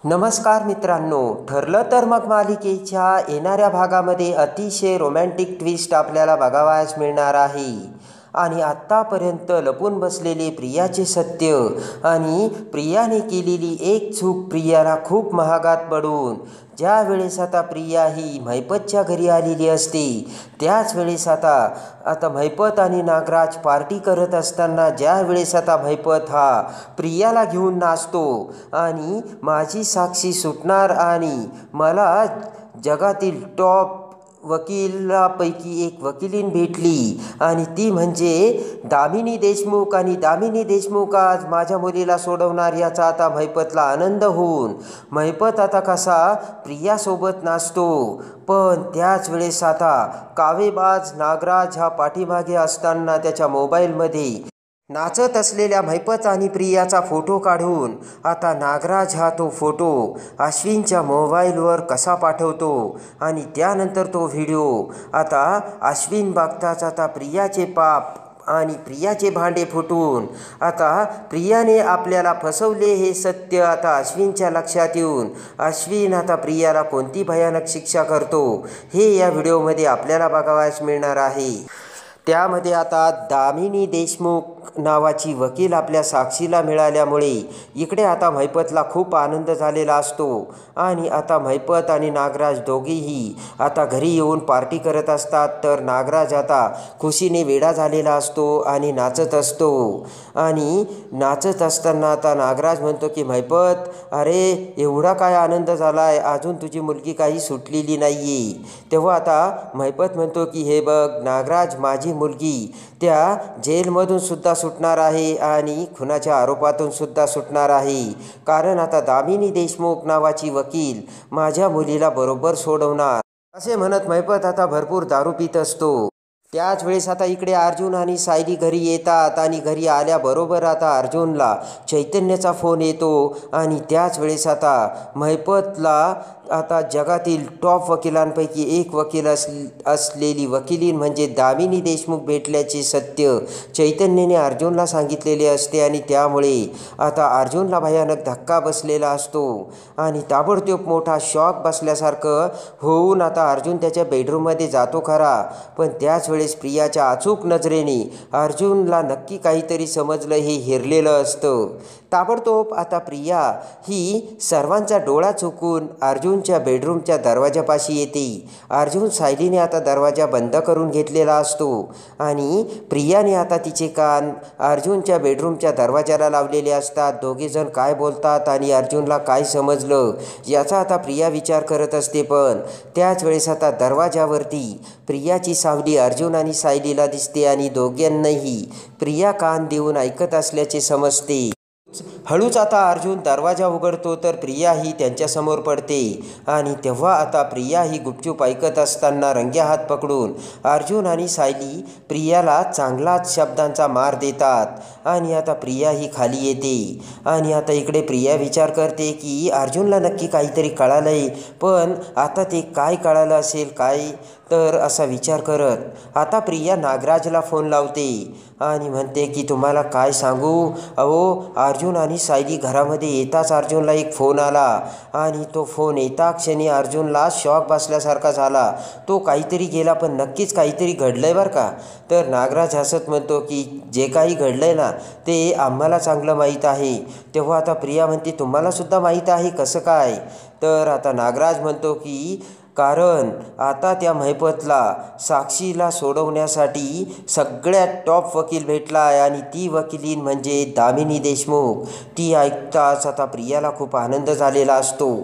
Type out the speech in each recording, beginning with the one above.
नमस्कार मित्रांनो, ठरलं तर मग मालिकेच्या येणाऱ्या भागामध्ये अतिशय रोमॅन्टिक ट्विस्ट आपल्याला बघावयास मिळणार आहे. आणि आत्तापर्यंत लपून बसलेले प्रियाचे सत्य आणि प्रियाने केलेली एक चूक प्रियाला खूप महागात पडून ज्या वेळेस आता प्रिया ही महिपतच्या घरी आलेली असते त्याच वेळेस आता महिपत आणि नागराज पार्टी करत असताना ज्या वेळेस आता महिपत हा प्रियाला घेऊन नाचतो आणि माझी साक्षी सुटणार आणि मला जगातील टॉप वकिलापैकी एक वकिलीन भेटली आणि ती म्हणजे दामिनी देशमुख. आणि दामिनी देशमुख आज माझ्या मुलीला सोडवणार याचा आता महिपतला आनंद होऊन महिपत आता कसा प्रियासोबत नाचतो. पण त्याच वेळेस आता कावेबाज नागराज हा पाठीमागे असताना त्याच्या मोबाईलमध्ये नाचत असलेल्या महिपत आणि प्रियाचा फोटो काढून आता नागराज हा तो फोटो अश्विनच्या मोबाईलवर कसा पाठवतो आणि त्यानंतर तो व्हिडिओ आता अश्विन बघताच आता प्रियाचे पाप आणि प्रियाचे भांडे फुटून आता प्रियाने आपल्याला फसवले हे सत्य आता अश्विनच्या लक्षात येऊन अश्विन आता प्रियाला कोणती भयानक शिक्षा करतो हे या व्हिडिओमध्ये आपल्याला बघावयास मिळणार आहे. त्यामध्ये आता दामिनी देशमुख नावाची वकील आपल्या साक्षीला मिळाल्यामुळे इकडे आता महिपतला खूप आनंद झालेला असतो. आणि आता महिपत आणि नागराज दोघेही आता घरी येऊन पार्टी करत असतात. तर नागराज आता खुशीने वेडा झालेला असतो आणि नाचत असतो. आणि नाचत असताना आता नागराज म्हणतो की महिपत, अरे एवढा काय आनंद झाला आहे, अजून तुझी मुलगी काही सुटलेली नाही आहे. तेव्हा आता महिपत म्हणतो की हे बघ नागराज, माझी मुलगी त्या जेलमधून सुद्धा सुटणार आहे आणि खुनाच्या आरोपातून सुद्धा सुटणार आहे. कारण आता दामिनी देशमुख नावाची वकील माझ्या मुलीला बरोबर सोडवणार असे म्हणत महिपत आता भरपूर दारू पित असतो. त्याच वेळेस आता इकडे अर्जुन आणि सायली घरी येतात आणि घरी आल्याबरोबर आता अर्जुनला चैतन्याचा फोन येतो. आणि त्याच वेळेस आता महिपतला आता जगातील टॉप वकिलांपैकी एक वकील असलेली वकिलीन म्हणजे दामिनी देशमुख भेटल्याचे सत्य चैतन्याने अर्जुनला सांगितलेले असते. आणि त्यामुळे आता अर्जुनला भयानक धक्का बसलेला असतो आणि ताबडतोब मोठा शॉक बसल्यासारखं होऊन आता अर्जुन त्याच्या बेडरूममध्ये जातो खरा, पण त्याच वेळेस प्रियाच्या अचूक नजरेने अर्जुनला नक्की काहीतरी समजलं हे हेरलेलं असतं. ताबडतोब आता प्रिया ही सर्वांचा डोळा चुकून अर्जुनच्या बेडरूमच्या दरवाजापाशी येते. अर्जुन सायलीने आता दरवाजा बंद करून घेतलेला असतो आणि प्रियाने आता तिचे कान अर्जुनच्या बेडरूमच्या दरवाजाला लावलेले असतात. दोघेजण काय बोलतात आणि अर्जुनला काय समजलं याचा आता प्रिया विचार करत असते. पण त्याच वेळेस आता दरवाजावरती प्रियाची सावली अर्जुन आणि सायलीला दिसते आणि दोघांनाही प्रिया कान देऊन ऐकत असल्याचे समजते. हळूच आता अर्जुन दरवाजा उघडतो तर प्रिया ही त्यांच्यासमोर पडते. आणि तेव्हा आता प्रिया ही गुपचूप ऐकत असताना रंग्या हात पकडून अर्जुन आणि सायली प्रियाला चांगलाच शब्दांचा मार देतात आणि आता प्रिया ही खाली येते. आणि आता इकडे प्रिया विचार करते की अर्जुनला नक्की काहीतरी कळालंय, पण आता ते काय कळालं असेल काय, तर असा विचार करत आता प्रिया नागराजला फोन लावते आणि म्हणते की तुम्हाला काय सांगू, अहो अर्जुन आणि सायली घरामध्ये येताच अर्जुनला एक फोन आला आणि तो फोन येता क्षणी अर्जुनला शॉक बसल्यासारखा झाला. तो काहीतरी गेला पण नक्कीच काहीतरी घडलंय बरं का. तर नागराज हसत म्हणतो की जे काही घडलंय ना ते आम्हाला चांगलं माहीत आहे. तेव्हा आता प्रिया म्हणते तुम्हालासुद्धा माहीत आहे, कसं काय. तर आता नागराज म्हणतो की कारण आता त्या महिपतला साक्षीला सोडवण्यासाठी सगळ्यात टॉप वकील भेटला आहे आणि ती वकिलीन म्हणजे दामिनी देशमुख. ती ऐकताच आता प्रियाला खूप आनंद झालेला असतो.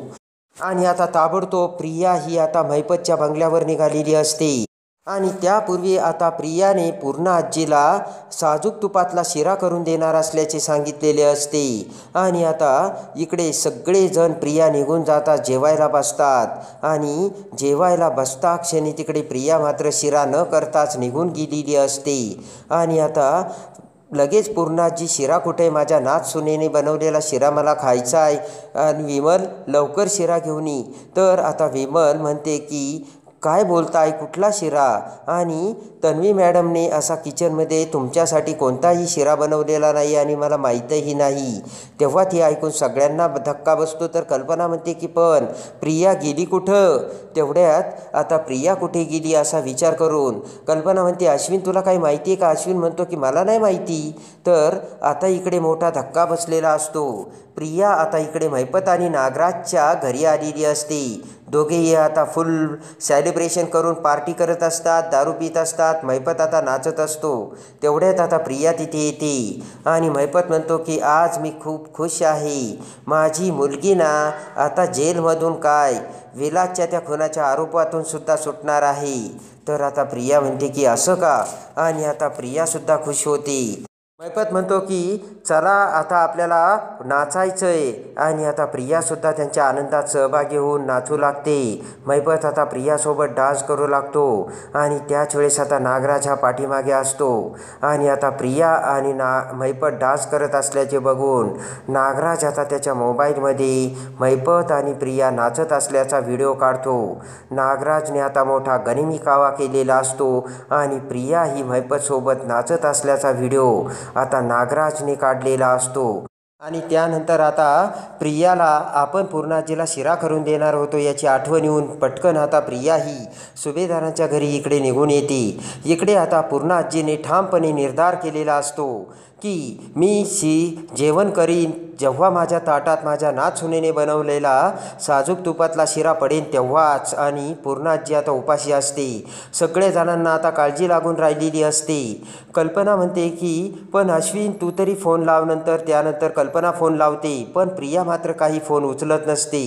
आणि आता ताबडतोब प्रिया ही आता महिपतच्या बंगल्यावर निघालेली असते. आणि त्यापूर्वी आता प्रियाने पूर्ण आजीला साजूक तुपातला शिरा करून देणार असल्याचे सांगितलेले असते. आणि आता इकडे सगळेजण प्रिया निघून जातात, जेवायला बसतात. आणि जेवायला बसता क्षणी तिकडे प्रिया मात्र शिरा न करताच निघून गेलेली असते. आणि आता लगेच पूर्णाजी शिरा कुठे, माझ्या नाथ सुनेने बनवलेला शिरा मला खायचा आहे आणि विमल लवकर शिरा घेऊन ये. तर आता विमल म्हणते की काय बोलताय, कुठला शिरा? आणि तन्वी मॅडमने असा किचनमध्ये तुमच्यासाठी कोणताही शिरा बनवलेला नाही आणि मला माहीतही नाही. तेव्हा ती ऐकून सगळ्यांना धक्का बसतो. तर कल्पना म्हणते की पण प्रिया गेली कुठं? तेवढ्यात आता प्रिया कुठे गेली असा विचार करून कल्पना म्हणते, अश्विन तुला काही माहिती आहे का? अश्विन म्हणतो की मला नाही माहिती. तर आता इकडे मोठा धक्का बसलेला असतो. प्रिया आता इकडे महिपत आणि नागराजच्या घरी आलेली असते. दोघेही आता फुल सेलिब्रेशन करून पार्टी करत असतात, दारू पित असतात. महिपत आता नाचत असतो. तेवढ्यात आता प्रिया तिथे येते आणि महिपत म्हणतो की आज मी खूप खुश आहे. माझी मुलगी ना आता जेलमधून काय विलासच्या त्या खुनाच्या आरोपातून सुद्धा सुटणार आहे. तर आता प्रिया म्हणते की असं का? आणि आता प्रियासुद्धा खुश होते. महिपत म्हणतो की चला आता आपल्याला नाचायचं आहे. आणि आता प्रियासुद्धा त्यांच्या आनंदात सहभागी होऊन नाचू लागते. महिपत आता प्रियासोबत डान्स करू लागतो आणि त्याच वेळेस आता नागराज हा पाठीमागे असतो. आणि आता प्रिया आणि महिपत डान्स करत असल्याचे बघून नागराज आता त्याच्या मोबाईलमध्ये महिपत आणि प्रिया नाचत असल्याचा व्हिडिओ काढतो. नागराजने आता मोठा गनिमी कावा केलेला असतो आणि प्रिया ही महिपतसोबत नाचत असल्याचा व्हिडिओ आता नागराजने काढलेला असतो. आणि त्यानंतर आता प्रियाला आपण पूर्णाजीला शिरा करून देणार होतो याची आठवण येऊन पटकन आता प्रिया ही सुभेदारांच्या घरी इकडे निघून येते. इकडे आता पूर्णाजीने ठामपणे निर्धार केलेला असतो की मी जेवण करीन जेव्हा माझ्या ताटात माझ्या नाचसुनेने बनवलेला साजूक तुपातला शिरा पडेन तेव्हाच. आणि पूर्णाजी आता उपाशी असते. सगळ्या जणांना आता काळजी लागून राहिलेली असते. कल्पना म्हणते की पण अश्विन तू तरी फोन लाव. त्यानंतर कल्पना फोन लावते पण प्रिया मात्र काही फोन उचलत नसते.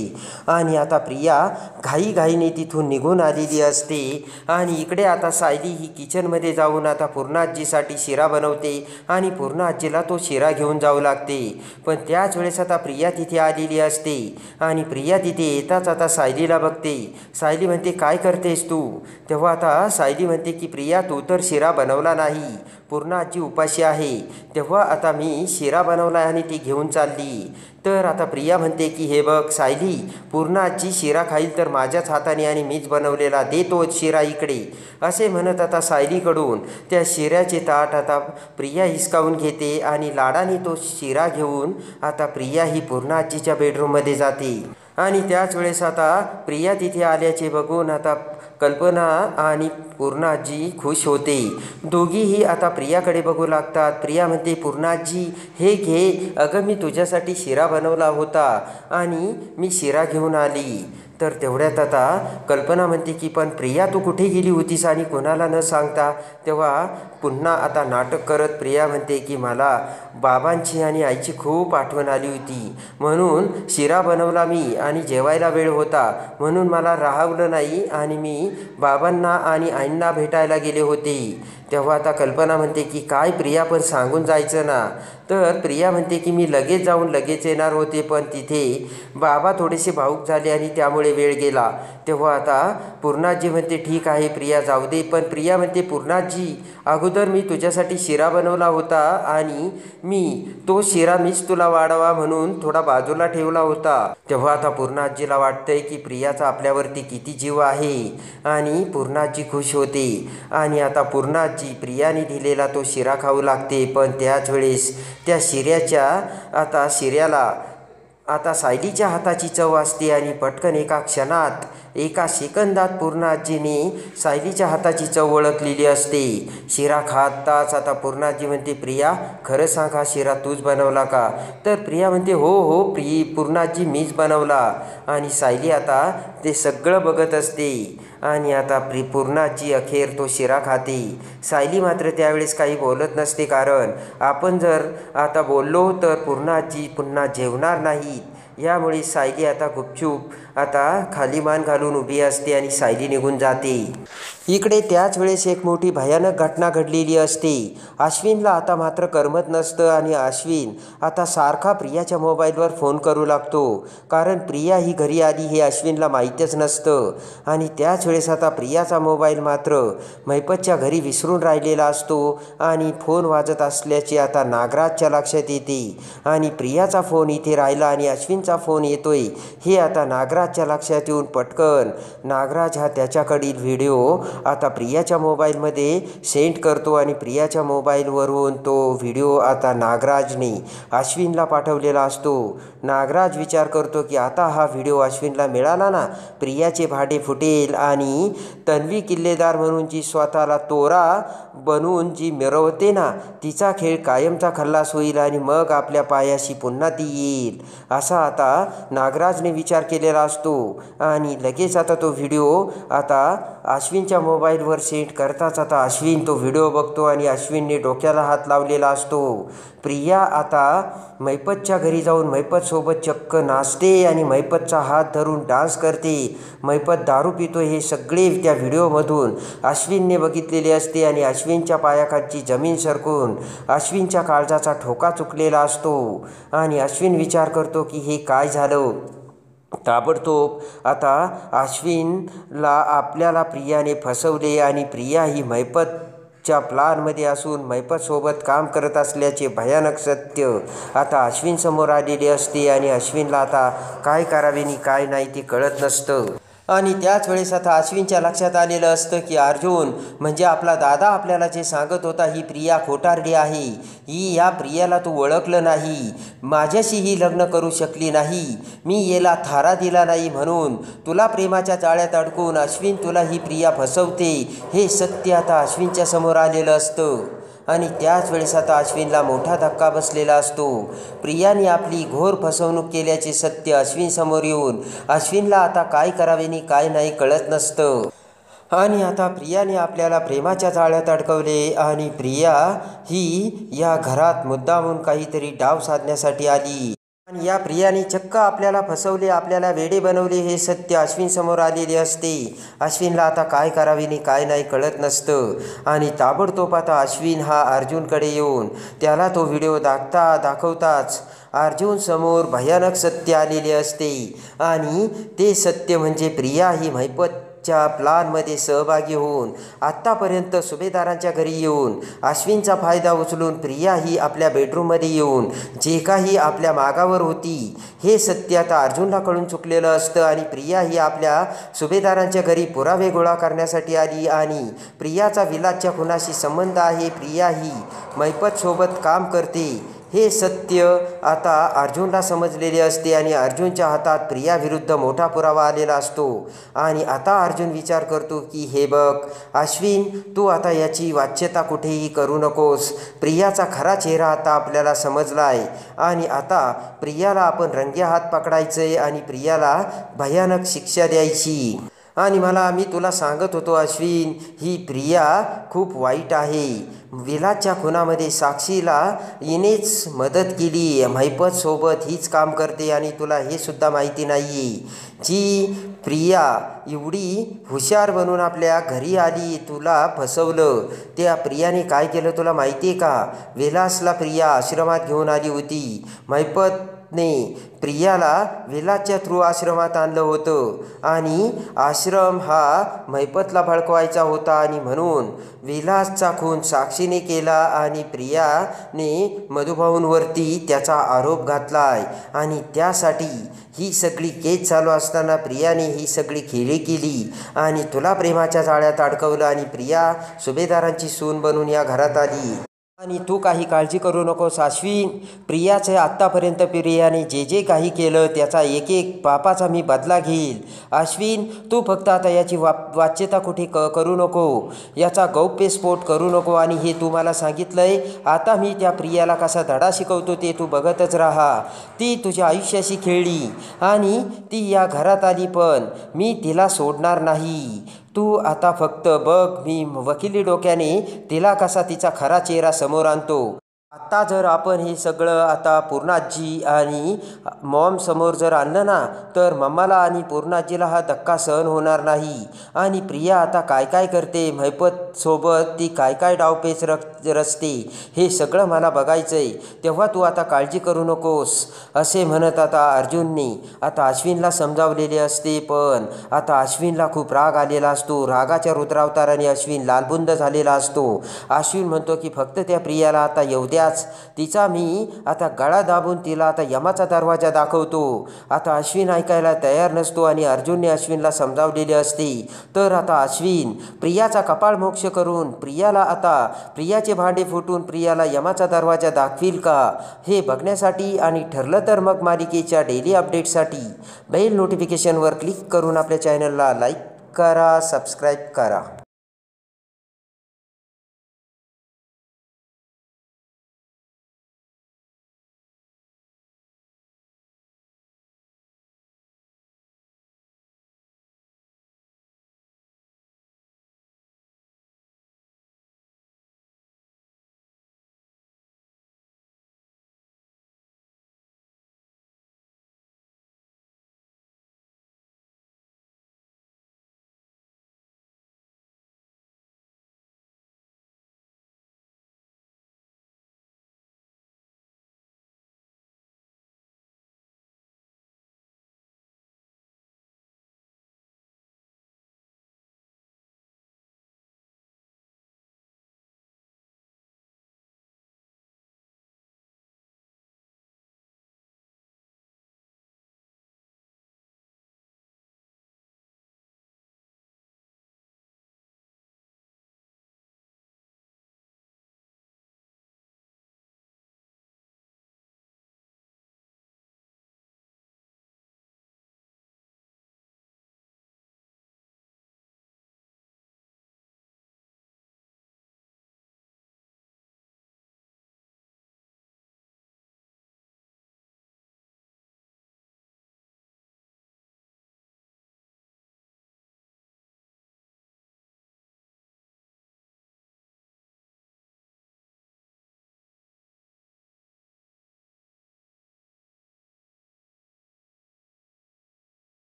आणि आता प्रिया घाईघाईने तिथून निघून आलेली असते. आणि इकडे आता सायली ही किचनमध्ये जाऊन आता पूर्णाजीसाठी शिरा बनवते आणि पूर्णाजीला तो शिरा घेऊन जाऊ लागते. पण त्याच वेळेस आता प्रिया तिथे आलेली असते. आणि प्रिया तिथे येताच आता सायलीला बघते. सायली म्हणते काय करतेस तू? तेव्हा आता सायली म्हणते की प्रिया तू तर शिरा बनवला नाही, पूर्णाजी उपाशी आहे. तेव्हा आता मी शिरा बनवला आणि ती घेऊन चालली. तर आता प्रिया म्हणते की हे बघ सायली, पूर्णाजी शिरा खाईल तर माझ्याच हाताने आणि मीच बनवलेला, दे तो शिरा इकडे. असे म्हणत आता सायलीकडून त्या शिऱ्याचे ताट आता प्रिया हिसकावून घेते आणि लाडाने तो शिरा घेऊन आता प्रिया ही पूर्णाजीच्या बेडरूममध्ये जाते. आणि त्याच वेळेस आता प्रिया तिथे आल्याचे बघून आता कल्पना आणि पूर्णाजी खुश होते. दोघीही आता प्रियाकडे बघू लागतात. प्रिया म्हणते पूर्णाजी हे घे, अगं मी तुझ्यासाठी शिरा बनवला होता आणि मी शिरा घेऊन आली. तर तेवढ्यात आता कल्पना म्हणते की पण प्रिया तू कुठे गेली होतीस आणि कोणाला न सांगता? तेव्हा पुन्हा आता नाटक करत प्रिया म्हणते की मला बाबांची आणि आईची खूप आठवण आली होती म्हणून शिरा बनवला मी आणि जेवायला वेळ होता म्हणून मला राहवलं नाही आणि मी बाबांना आणि आईंना भेटायला गेले होते. तेव्हा आता कल्पना म्हणते की काय प्रिया पण सांगून जायचं ना. तर प्रिया म्हणते की मी लगेच जाऊन लगेच येणार होते पण तिथे बाबा थोडेसे भावूक झाले आणि त्यामुळे वेळ गेला. तेव्हा आता पूर्णाजी म्हणते ठीक आहे प्रिया जाऊ दे. पण प्रिया म्हणते पूर्णाजी अगोदर मी तुझ्यासाठी शिरा बनवला होता आणि मी तो शिरा मीच तुला वाढावा म्हणून थोडा बाजूला ठेवला होता. तेव्हा आता पूर्णाजीला वाटतंय की प्रियाचा आपल्यावरती किती जीव आहे आणि पूर्णाजी खुश होते. आणि आता पूर्णाजी प्रियाने दिलेला तो शिरा खाऊ लागते. पण त्याच वेळेस त्या शिऱ्याला आता सायलीच्या हाताची चव असते आणि पटकन एका क्षणात एका सेकंदात पूर्णाजीने सायलीच्या हाताची चव ओळखलेली असते. शिरा खाताच आता पूर्णाजी म्हणते प्रिया खरं सांग हा शिरा तूच बनवला का? तर प्रिया म्हणते हो हो पूर्णाजी मीच बनवला. आणि सायली आता ते सगळं बघत असते. आणि आता पूर्णाजी अखेर तो शिरा खाते. सायली मात्र त्यावेळेस काही बोलत नसते कारण आपण जर आता बोललो तर पूर्णाजी पुन्हा जेवणार नाहीत. यामुळे सायली आता गुपचूप आता खाली मान घालून उभी असते आणि सायली निघून जाते. इकडे त्याच वेळेस एक मोठी भयानक घटना घडलेली असते. अश्विनला आता मात्र करमत नसतं आणि अश्विन आता सारखा प्रियाच्या मोबाईलवर फोन करू लागतो, कारण प्रिया ही घरी आली हे अश्विनला माहीतच नसतं. आणि त्याच वेळेस आता प्रियाचा मोबाईल मात्र महिपतच्या घरी विसरून राहिलेला असतो आणि फोन वाजत असल्याचे आता नागराजच्या लक्षात येते. आणि प्रियाचा फोन इथे राहिला आणि अश्विनचा फोन येतोय हे आता नागराजच्या लक्षात येऊन पटकन नागराज हा त्याच्याकडील व्हिडिओ आता प्रियाच्या मोबाईलमध्ये सेंड करतो आणि प्रियाच्या मोबाईलवरून तो व्हिडिओ आता नागराजने अश्विनला पाठवलेला असतो. नागराज विचार करतो की आता हा व्हिडिओ अश्विनला मिळाला ना, प्रियाचे भाडे फुटेल आणि तन्वी किल्लेदार म्हणून जी स्वतःला तोरा बनवून जी मिरवते ना, तिचा खेळ कायमचा खल्लास होईल आणि मग आपल्या पायाशी पुन्हा ती येईल, असा आता नागराजने विचार केलेला असतो. आणि लगेच आता तो व्हिडिओ आता अश्विनच्या मोबाईलवर सेंड करताच आता अश्विन तो व्हिडिओ बघतो आणि अश्विनने डोक्याला हात लावलेला असतो. प्रिया आता महिपतच्या घरी जाऊन महिपतसोबत चक्क नाचते आणि महिपतचा हात धरून डान्स करते. महिपत दारू पितो हे सगळे त्या व्हिडिओमधून अश्विनने बघितलेले असते आणि अश्विनच्या पायाखालची जमीन सरकून अश्विनच्या काळजाचा ठोका चुकलेला असतो. आणि अश्विन विचार करतो की हे काय झालं. ताबडतोब आता अश्विनला आपल्याला प्रियाने फसवले आणि प्रिया ही महिपतच्या प्लॅनमध्ये असून महिपतसोबत काम करत असल्याचे भयानक सत्य आता अश्विनसमोर आलेले असते. आणि अश्विनला आता काय करावे आणि काय नाही ते कळत नसतं. आणि त्याच वेळेस आता अश्विनच्या लक्षात आलेलं असतं की अर्जुन म्हणजे आपला दादा आपल्याला जे सांगत होता ही प्रिया खोटारडी आहे, ही या प्रियाला तू ओळखलं नाही, माझ्याशी ही लग्न करू शकली नाही, मी याला थारा दिला नाही म्हणून तुला प्रेमाच्या जाळ्यात अडकून अश्विन तुला ही प्रिया फसवते, हे सत्य आता अश्विनच्या समोर आलेलं असतं. आणि त्याच वेळेस आता अश्विनला मोठा धक्का बसलेला असतो. प्रियाने आपली घोर फसवणूक केल्याचे सत्य अश्विनसमोर येऊन अश्विनला आता काय करावे आणि काय नाही कळत नसतं. आणि आता प्रियाने आपल्याला प्रेमाच्या जाळ्यात अडकवले आणि प्रिया ही या घरात मुद्दामून काहीतरी डाव साधण्यासाठी आली आणि या प्रियाने चक्क आपल्याला फसवले, आपल्याला वेडे बनवले हे सत्य अश्विनसमोर आलेले असते. अश्विनला आता काय करावे आणि काय नाही कळत नसतं. आणि ताबडतोब आता अश्विन हा अर्जुनकडे येऊन त्याला तो व्हिडिओ दाखवताच अर्जुनसमोर भयानक सत्य आलेले असते. आणि ते सत्य म्हणजे प्रिया ही महिपतच्या प्लॅनमध्ये सहभागी होऊन आत्तापर्यंत सुभेदारांच्या घरी येऊन अश्विनचा फायदा उचलून प्रिया ही आपल्या बेडरूममध्ये येऊन जे काही आपल्या मागावर होती हे सत्य आता अर्जुनला कळून चुकलेलं असतं. आणि प्रिया ही आपल्या सुभेदारांच्या घरी पुरावे गोळा करण्यासाठी आली आणि प्रियाचा विलासच्या खुनाशी संबंध आहे, प्रिया ही महिपतसोबत काम करते हे सत्य आता अर्जुनला समजलेले असते. आणि अर्जुनच्या हातात प्रियाविरुद्ध मोठा पुरावा आलेला असतो. आणि आता अर्जुन विचार करतो की हे बघ अश्विन, तू आता याची वाच्यता कुठेही करू नकोस, प्रियाचा खरा चेहरा आता आपल्याला समजला आहे आणि आता प्रियाला आपण रंगे हात पकडायचे आणि प्रियाला भयानक शिक्षा द्यायची. आणि मी तुला सांगत होतो अश्विन, ही प्रिया खूप वाईट आहे. विलासच्या खुनामध्ये साक्षीला हिनेच मदत केली, महिपतसोबत हीच काम करते आणि तुला हे सुद्धा माहिती नाही आहे. जी प्रिया एवढी हुशार बनून आपल्या घरी आली, तुला फसवलं, त्या प्रियाने काय केलं तुला माहिती आहे का? विलासला प्रिया आश्रमात घेऊन आली होती. महिपतने प्रियाला विलासच्या थ्रू आश्रमात आणलं होतं आणि आश्रम हा महिपतला भडकवायचा होता आणि म्हणून विलासचा खून साक्षीने केला आणि प्रियाने मधुभाऊंवरती त्याचा आरोप घातला आहे. आणि त्यासाठी ही सगळी केस चालू असताना प्रियाने ही सगळी खेळी केली आणि तुला प्रेमाच्या जाळ्यात अडकवलं आणि प्रिया सुभेदारांची सून बनून या घरात आली. आणि तू काही काळजी करू नकोस अश्विन, प्रियाचे आत्तापर्यंत प्रियाने जे जे काही केलं त्याचा एक एक पापाचा मी बदला घेईल. अश्विन, तू फक्त आता याची वाच्यता कुठे करू नको, याचा गौप्यस्फोट करू नको. आणि हे तू मला सांगितलंय, आता मी त्या प्रियाला कसा धडा शिकवतो ते तू बघतच राहा. ती तुझ्या आयुष्याशी खेळली आणि ती या घरात आली, पण मी तिला सोडणार नाही. तू आता फक्त बघ मी वकिली डोक्याने तिला कसा तिचा खरा चेहरा समोर आणतो. आता जर आपण हे सगळं आता पूर्णाजी आणि मॉम समोर जर आणलं ना, तर मम्माला आणि पूर्णाजीला हा धक्का सहन होणार नाही. आणि प्रिया आता काय काय करते, महिपतसोबत ती काय काय डावपेच रचते, हे सगळं मला बघायचं आहे. तेव्हा तू आता काळजी करू नकोस, असे म्हणत आता अर्जुनने आता अश्विनला समजावलेले असते. पण आता अश्विनला खूप राग आलेला असतो. रागाच्या रुद्रावताराने अश्विन लालबुंद झालेला असतो. अश्विन म्हणतो की फक्त त्या प्रियाला आता येऊ द्याच, तिचा मी आता गळा दाबून तिला आता यमाचा दरवाजा दाखवतो. आता अश्विन ऐकायला तयार नसतो आणि अर्जुनने अश्विनला समजावलेले असते. तर आता अश्विन प्रियाचा कपाळ मोक्ष करून प्रियाचे भांडे फुटून प्रियाला यमाचा दरवाजा दाखवील का, हे बघण्यासाठी आणि ठरलं तर मग मालिकेच्या डेली अपडेटसाठी बेल नोटिफिकेशनवर क्लिक करून आपल्या चॅनलला लाईक करा, सबस्क्राईब करा.